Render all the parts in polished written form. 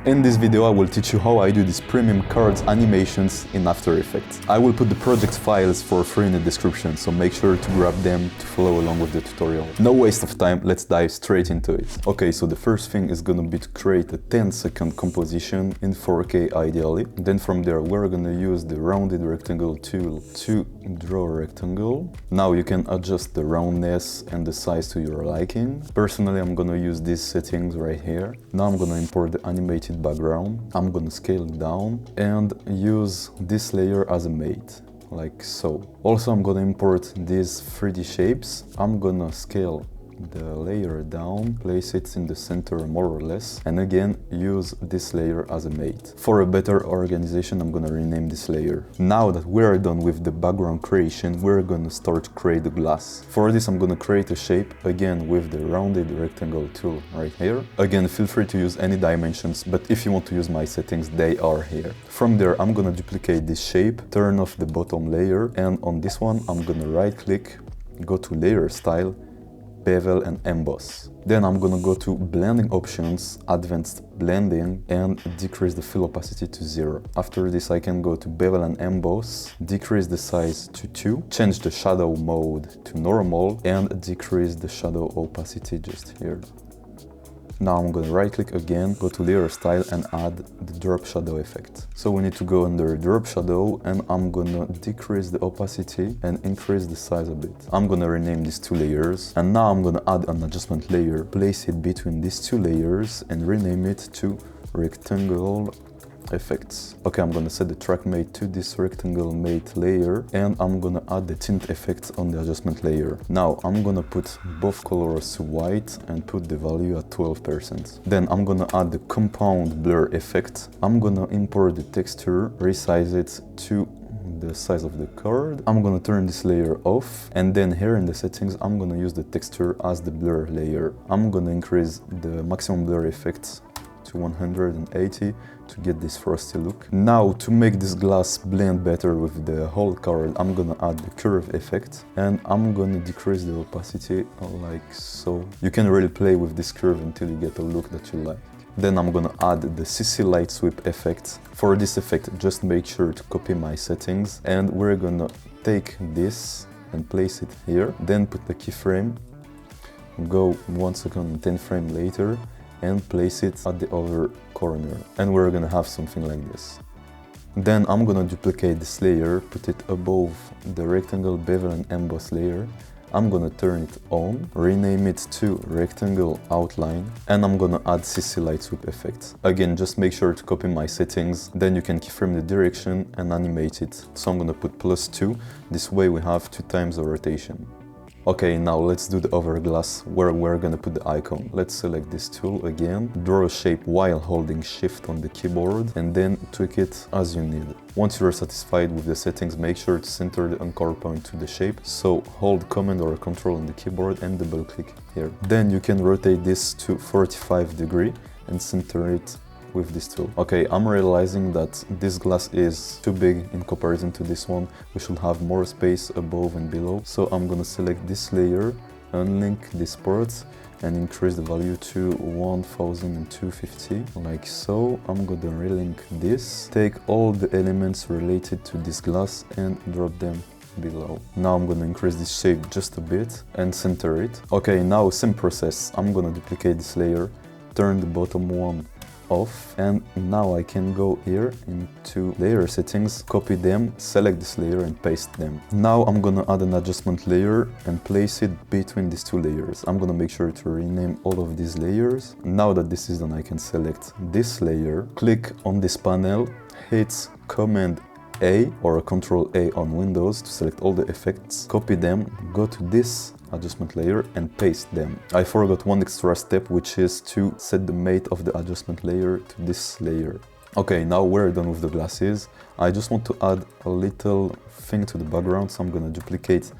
In this video I will teach you how I do these premium cards animations in After Effects. I will put the project files for free in the description, so make sure to grab them to follow along with the tutorial. No waste of time, let's dive straight into it. Okay, so the first thing is gonna be to create a 10-second composition in 4K ideally. Then from there we're gonna use the rounded rectangle tool to draw a rectangle. Now you can adjust the roundness and the size to your liking. Personally I'm gonna use these settings right here. Now I'm gonna import the animated background. I'm gonna scale it down and use this layer as a mate, like so. Also I'm gonna import these 3D shapes. I'm gonna scale the layer down, place it in the center more or less, and again use this layer as a mate. For a better organization I'm gonna rename this layer. Now that we're done with the background creation, we're gonna start to create the glass. For this I'm gonna create a shape again with the rounded rectangle tool right here. Again, feel free to use any dimensions, but if you want to use my settings, they are here. From there I'm gonna duplicate this shape, turn off the bottom layer, and on this one I'm gonna right click, go to layer style, bevel and emboss. Then I'm gonna go to blending options, advanced blending, and decrease the fill opacity to 0. After this I can go to bevel and emboss, decrease the size to 2, change the shadow mode to normal, and decrease the shadow opacity just here. Now I'm gonna right click again, go to layer style and add the drop shadow effect. So we need to go under drop shadow and I'm gonna decrease the opacity and increase the size a bit. I'm gonna rename these two layers, and now I'm gonna add an adjustment layer, place it between these two layers and rename it to rectangle effects. Okay, I'm gonna set the track mate to this rectangle mate layer and I'm gonna add the tint effect on the adjustment layer. Now I'm gonna put both colors to white and put the value at 12%. Then I'm gonna add the compound blur effect. I'm gonna import the texture, resize it to the size of the card. I'm gonna turn this layer off, and then here in the settings I'm gonna use the texture as the blur layer. I'm gonna increase the maximum blur effect to 180 to get this frosty look. Now to make this glass blend better with the whole card, I'm gonna add the curve effect and I'm gonna decrease the opacity like so. You can really play with this curve until you get a look that you like. Then I'm gonna add the CC light sweep effect. For this effect just make sure to copy my settings, and we're gonna take this and place it here, then put the keyframe, go 1 second and 10 frames later, and place it at the other corner, and we're gonna have something like this. Then I'm gonna duplicate this layer, put it above the rectangle bevel and emboss layer. I'm gonna turn it on, rename it to rectangle outline, and I'm gonna add CC light sweep effect. Again, just make sure to copy my settings, then you can keyframe the direction and animate it. So I'm gonna put +2, this way we have 2 times the rotation. Okay, now let's do the other glass where we're gonna put the icon. Let's select this tool again, draw a shape while holding shift on the keyboard, and then tweak it as you need. Once you're satisfied with the settings, make sure to center the anchor point to the shape. So hold Command or Control on the keyboard and double click here. Then you can rotate this to 45 degrees and center it with this tool. Okay, I'm realizing that this glass is too big in comparison to this one. We should have more space above and below. So I'm gonna select this layer, unlink this part, and increase the value to 1250, like so. I'm gonna relink this, take all the elements related to this glass and drop them below. Now I'm gonna increase this shape just a bit and center it. Okay, now same process. I'm gonna duplicate this layer, turn the bottom one off, and now I can go here into layer settings, copy them, select this layer and paste them. Now I'm gonna add an adjustment layer and place it between these 2 layers. I'm gonna make sure to rename all of these layers. Now that this is done, I can select this layer, click on this panel, hit Command A or Control A on Windows to select all the effects, copy them, go to this adjustment layer and paste them. I forgot one extra step, which is to set the mate of the adjustment layer to this layer. Okay, now we're done with the glasses. I just want to add a little thing to the background, so I'm gonna duplicate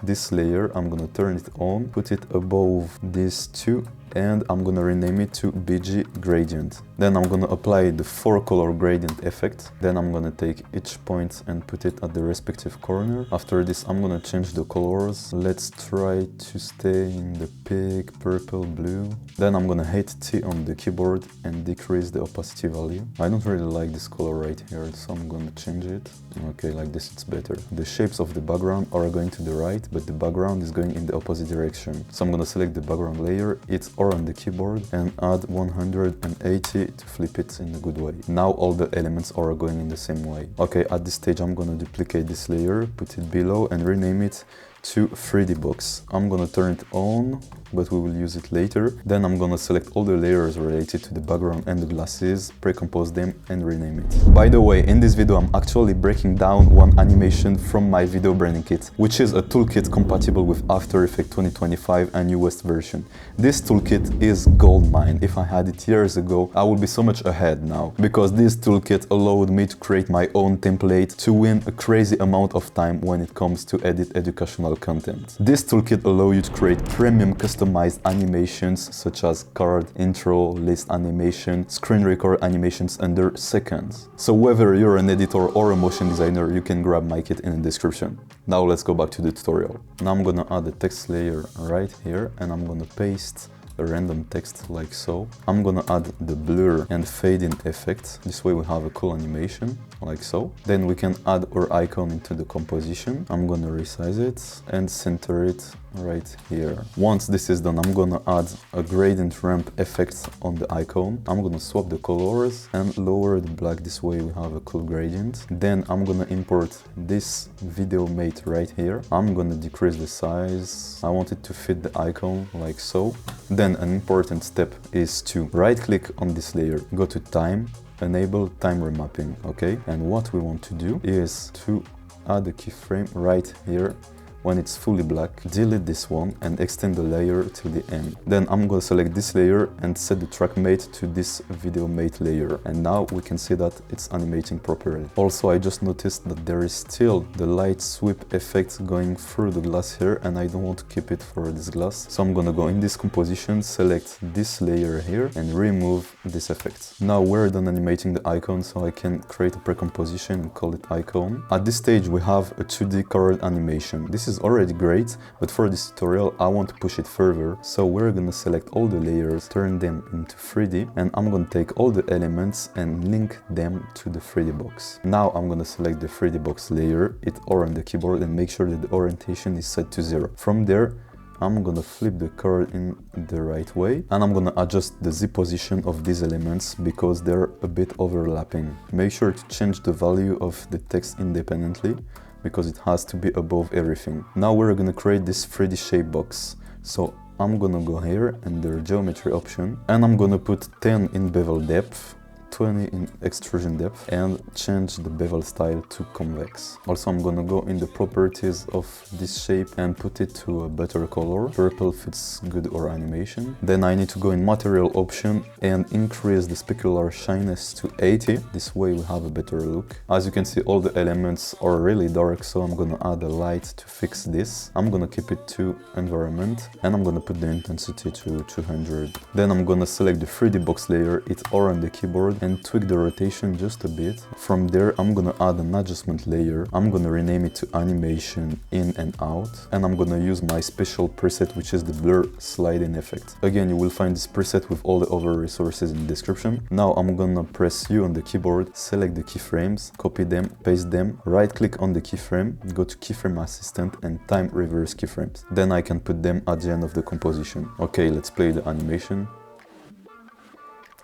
this layer, I'm gonna turn it on, put it above these 2 and I'm gonna rename it to BG gradient. Then I'm gonna apply the 4-color gradient effect. Then I'm gonna take each point and put it at the respective corner. After this, I'm gonna change the colors. Let's try to stay in the pink, purple, blue. Then I'm gonna hit T on the keyboard and decrease the opacity value. I don't really like this color right here, so I'm gonna change it. Okay, like this it's better. The shapes of the background are going to the right, but the background is going in the opposite direction. So I'm gonna select the background layer, hit R on the keyboard and add 180 to flip it in a good way. Now all the elements are going in the same way. Okay, at this stage I'm gonna duplicate this layer, put it below and rename it to 3D box. I'm gonna turn it on, but we will use it later. Then I'm gonna select all the layers related to the background and the glasses, pre-compose them and rename it. By the way, in this video I'm actually breaking down one animation from my video branding kit, which is a toolkit compatible with After Effects 2025 and newest version. This toolkit is goldmine. If I had it years ago, I would be so much ahead now, because this toolkit allowed me to create my own template to win a crazy amount of time when it comes to edit educational content. This toolkit allows you to create premium customized animations such as card, intro, list animation, screen record animations under seconds. So whether you're an editor or a motion designer, you can grab my kit in the description. Now let's go back to the tutorial. Now I'm gonna add a text layer right here and I'm gonna paste a random text like so. I'm gonna add the blur and fade in effect. This way we have a cool animation like so. Then we can add our icon into the composition. I'm gonna resize it and center it right here. Once this is done, I'm gonna add a gradient ramp effect on the icon. I'm gonna swap the colors and lower the black. This way we have a cool gradient. Then I'm gonna import this video mate right here. I'm gonna decrease the size. I want it to fit the icon like so. Then an important step is to right click on this layer, go to time, enable time remapping, okay? And what we want to do is to add a keyframe right here. When it's fully black, delete this one and extend the layer till the end. Then I'm going to select this layer and set the track mate to this video mate layer. And now we can see that it's animating properly. Also, I just noticed that there is still the light sweep effect going through the glass here, and I don't want to keep it for this glass. So I'm going to go in this composition, select this layer here and remove this effect. Now we're done animating the icon, so I can create a pre-composition and call it icon. At this stage, we have a 2D card animation. This is already great, but for this tutorial I want to push it further, so we're gonna select all the layers, turn them into 3D, and I'm gonna take all the elements and link them to the 3D box. Now I'm gonna select the 3D box layer, hit R on the keyboard and make sure that the orientation is set to 0. From there I'm gonna flip the card in the right way and I'm gonna adjust the Z position of these elements because they're a bit overlapping. Make sure to change the value of the text independently because it has to be above everything. Now we're gonna create this 3D shape box. So I'm gonna go here and the geometry option and I'm gonna put 10 in bevel depth, 20 in extrusion depth and change the bevel style to convex. Also I'm gonna go in the properties of this shape and put it to a better color. Purple fits good or animation. Then I need to go in material option and increase the specular shyness to 80. This way we have a better look. As you can see, all the elements are really dark, so I'm gonna add a light to fix this. I'm gonna keep it to environment and I'm gonna put the intensity to 200. Then I'm gonna select the 3D box layer, hit R on the keyboard and tweak the rotation just a bit. From there I'm gonna add an adjustment layer. I'm gonna rename it to animation in and out and I'm gonna use my special preset, which is the blur sliding effect. Again, you will find this preset with all the other resources in the description. Now I'm gonna press U on the keyboard, select the keyframes, copy them, paste them, right click on the keyframe, go to keyframe assistant and time reverse keyframes. Then I can put them at the end of the composition. Okay, let's play the animation.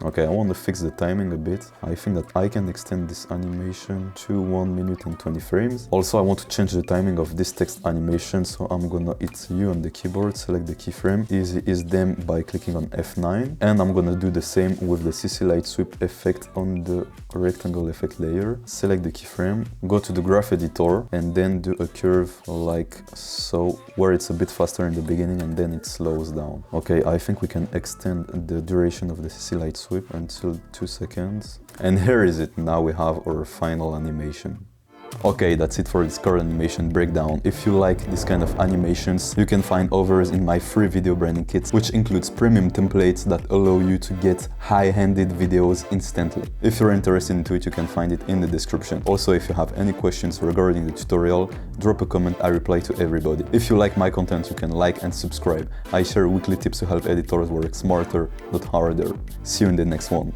Okay, I want to fix the timing a bit. I think that I can extend this animation to 1 minute and 20 frames. Also, I want to change the timing of this text animation, so I'm gonna hit U on the keyboard, select the keyframe, easy is them by clicking on F9. And I'm gonna do the same with the CC light sweep effect on the rectangle effect layer. Select the keyframe, go to the graph editor, and then do a curve like so, where it's a bit faster in the beginning and then it slows down. Okay, I think we can extend the duration of the CC light sweep until 2 seconds. And here is it. Now we have our final animation. Okay, that's it for this card animation breakdown. If you like this kind of animations, you can find others in my free video branding kit, which includes premium templates that allow you to get high-handed videos instantly. If you're interested into it, you can find it in the description. Also, if you have any questions regarding the tutorial, drop a comment, I reply to everybody. If you like my content, you can like and subscribe. I share weekly tips to help editors work smarter, not harder. See you in the next one.